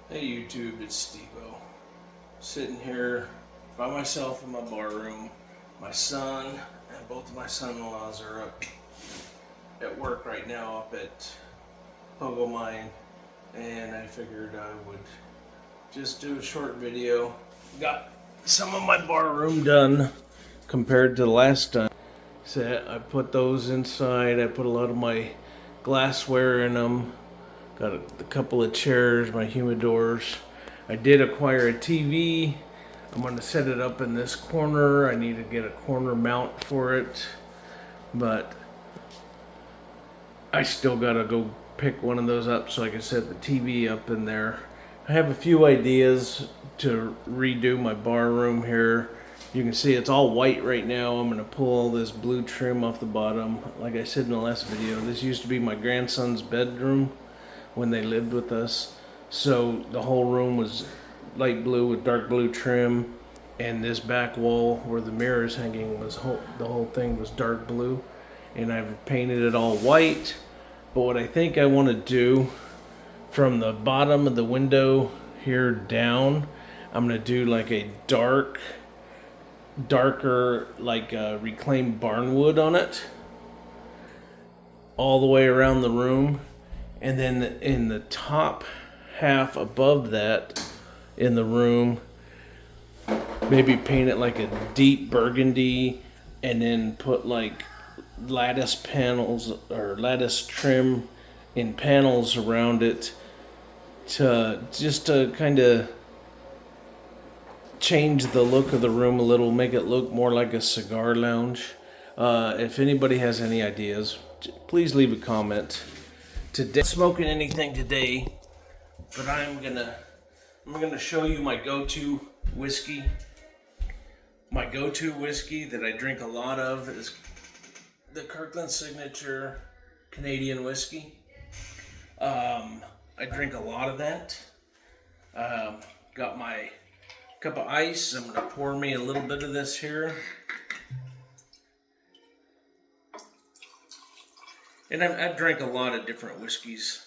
Hey YouTube, it's Steve-O. Sitting here by myself in my bar room. My son and both of my son-in-laws are up at work right now up at Pogo Mine, and I figured I would just do a short video. Got some of my bar room done compared to the last time. So I put those inside. I put a lot of my glassware in them. Got a couple of chairs, my humidors. I did acquire a TV. I'm going to set it up in this corner. I need to get a corner mount for it, but I still got to go pick one of those up so I can set the TV up in there. I have a few ideas to redo my bar room here. You can see it's all white right now. I'm going to pull all this blue trim off the bottom. Like I said in the last video, this used to be my grandson's bedroom when they lived with us. So the whole room was light blue with dark blue trim, and this back wall where the mirror is hanging was the whole thing was dark blue, and I've painted it all white. But what I think I want to do from the bottom of the window here down, I'm going to do like a darker like reclaimed barnwood on it all the way around the room. And then in the top half above that in the room, maybe paint it like a deep burgundy, and then put like lattice panels or lattice trim in panels around it to kind of change the look of the room a little, make it look more like a cigar lounge. If anybody has any ideas, please leave a comment. Today, not smoking anything today, but I'm gonna show you my go-to whiskey. My go-to whiskey that I drink a lot of is the Kirkland Signature Canadian whiskey. I drink a lot of that. Got my cup of ice. I'm gonna pour me a little bit of this here. And I've drank a lot of different whiskeys.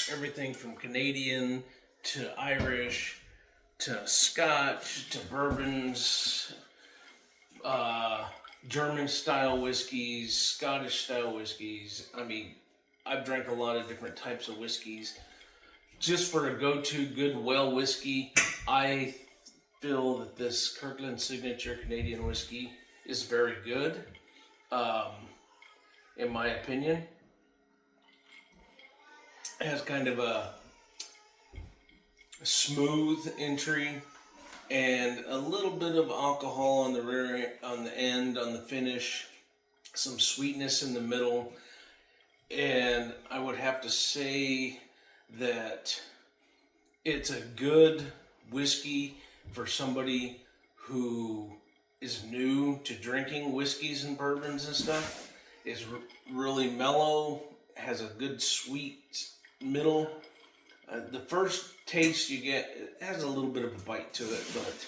Everything from Canadian to Irish to Scotch to bourbons, German style whiskeys, Scottish style whiskeys. I mean, I've drank a lot of different types of whiskeys. Just for a go-to good well whiskey, I feel that this Kirkland Signature Canadian whiskey is very good. In my opinion, it has kind of a smooth entry and a little bit of alcohol on the rear, on the end, on the finish, some sweetness in the middle, and I would have to say that it's a good whiskey for somebody who is new to drinking whiskeys and bourbons and stuff. It's really mellow, has a good sweet middle. The first taste you get, it has a little bit of a bite to it, but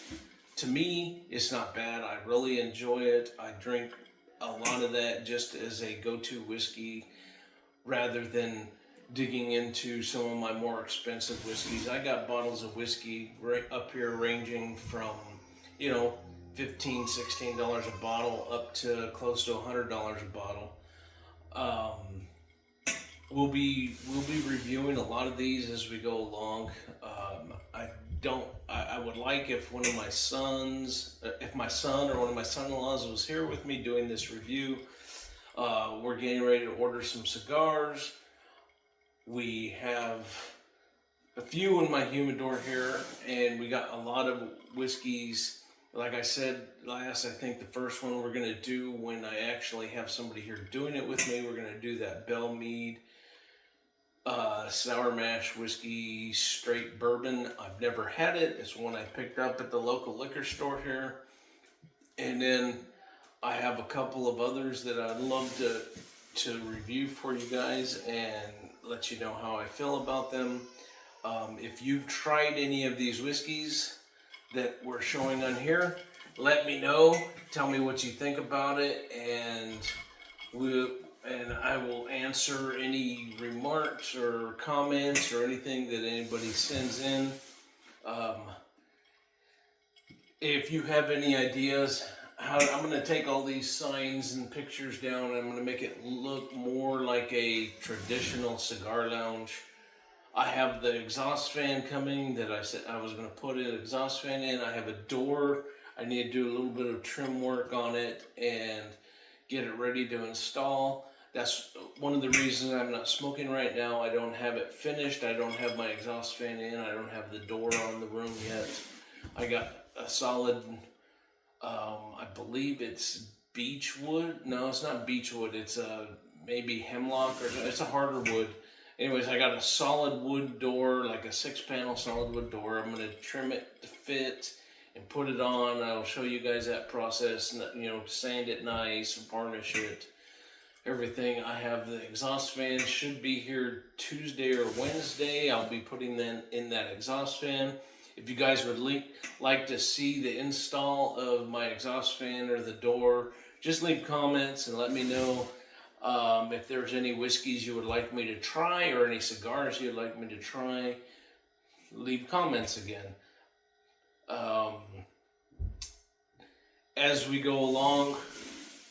to me, it's not bad. I really enjoy it. I drink a lot of that just as a go-to whiskey rather than digging into some of my more expensive whiskeys. I got bottles of whiskey right up here ranging from, $15, $16 a bottle up to close to $100 a bottle. We'll be reviewing a lot of these as we go along. I would like if one of my sons, if my son or one of my son-in-laws was here with me doing this review. We're getting ready to order some cigars. We have a few in my humidor here, and we got a lot of whiskeys. Like I said last, I think the first one we're going to do when I actually have somebody here doing it with me, we're going to do that Bell Mead Sour Mash Whiskey Straight Bourbon. I've never had it. It's one I picked up at the local liquor store here. And then I have a couple of others that I'd love to review for you guys and let you know how I feel about them. If you've tried any of these whiskeys that we're showing on here, let me know. Tell me what you think about it, and and I will answer any remarks or comments or anything that anybody sends in. Um, if you have any ideas, I'm going to take all these signs and pictures down and I'm going to make it look more like a traditional cigar lounge. I have the exhaust fan coming that I said I was going to put an exhaust fan in. I have a door. I need to do a little bit of trim work on it and get it ready to install. That's one of the reasons I'm not smoking right now. I don't have it finished. I don't have my exhaust fan in. I don't have the door on the room yet. I got a solid, I believe it's beechwood. No, it's not beechwood. It's maybe hemlock, or it's a harder wood. Anyways, I got a solid wood door, like a 6-panel solid wood door. I'm going to trim it to fit and put it on. I'll show you guys that process, and, sand it nice, varnish it, everything. I have the exhaust fan, should be here Tuesday or Wednesday. I'll be putting them in that exhaust fan. If you guys would like to see the install of my exhaust fan or the door, just leave comments and let me know. If there's any whiskeys you would like me to try or any cigars you'd like me to try, leave comments again. As we go along,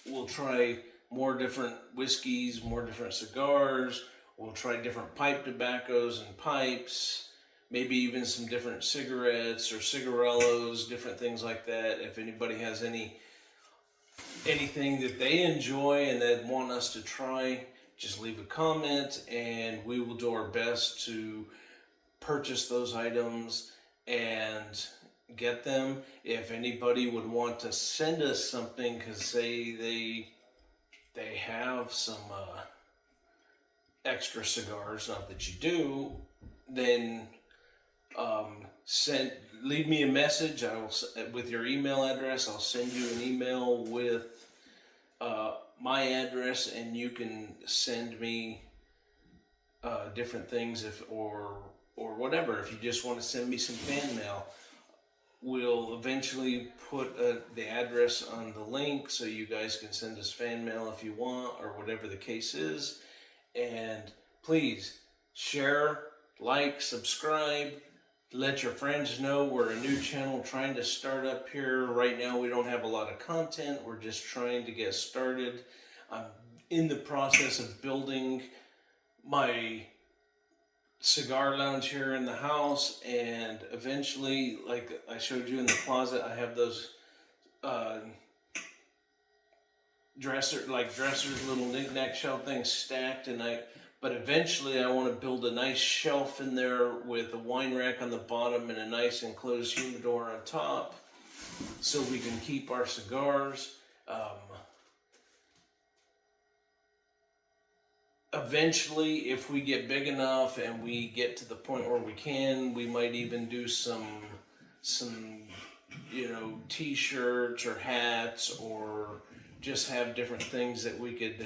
we'll try more different whiskeys, more different cigars. We'll try different pipe tobaccos and pipes, maybe even some different cigarettes or cigarellos, different things like that. If anybody has anything that they enjoy and that want us to try, just leave a comment and we will do our best to purchase those items and get them. If anybody would want to send us something, because say they have some extra cigars, not that you do, then leave me a message. I will, with your email address, I'll send you an email with my address, and you can send me different things or whatever. If you just want to send me some fan mail, we'll eventually put the address on the link so you guys can send us fan mail if you want, or whatever the case is. And please share, like, subscribe. Let your friends know. We're a new channel trying to start up here. Right now we don't have a lot of content. We're just trying to get started. I'm in the process of building my cigar lounge here in the house, and eventually, like I showed you in the closet, I have those dressers, little knick-knack shelf things stacked, but eventually I want to build a nice shelf in there with a wine rack on the bottom and a nice enclosed humidor on top, so we can keep our cigars. Eventually, if we get big enough and we get to the point where we might even do some t-shirts or hats, or just have different things that we could,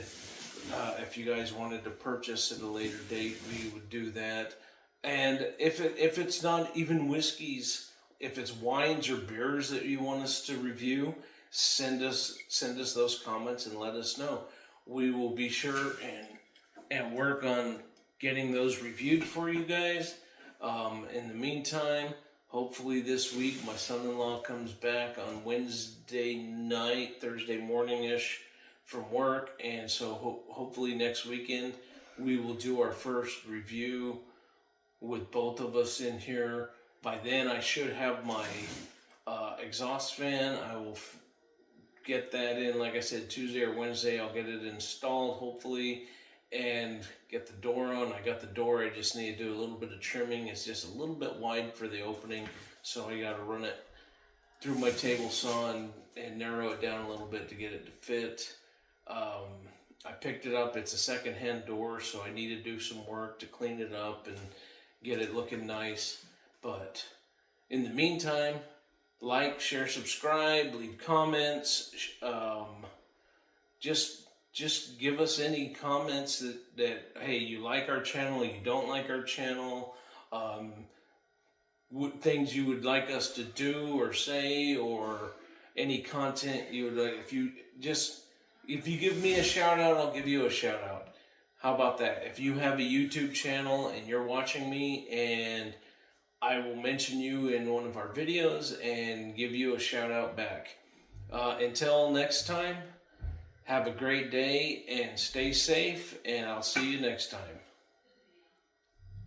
if you guys wanted to purchase at a later date, we would do that. And if it's not even whiskeys, if it's wines or beers that you want us to review, send us those comments and let us know. We will be sure and work on getting those reviewed for you guys. In the meantime, hopefully this week my son-in-law comes back on Wednesday night, Thursday morning-ish from work, and so hopefully next weekend we will do our first review with both of us in here. By then I should have my exhaust fan. I will get that in, like I said, Tuesday or Wednesday. I'll get it installed hopefully and get the door on. I got the door, I just need to do a little bit of trimming. It's just a little bit wide for the opening, so I got to run it through my table saw and narrow it down a little bit to get it to fit. I picked it up. It's a second-hand door, so I need to do some work to clean it up and get it looking nice. But in the meantime, like, share, subscribe, leave comments. Just give us any comments that hey, you like our channel, you don't like our channel, things you would like us to do or say, or any content you would like. If you just If you give me a shout out, I'll give you a shout out. How about that? If you have a YouTube channel and you're watching me, and I will mention you in one of our videos and give you a shout out back. Until next time, have a great day and stay safe, and I'll see you next time.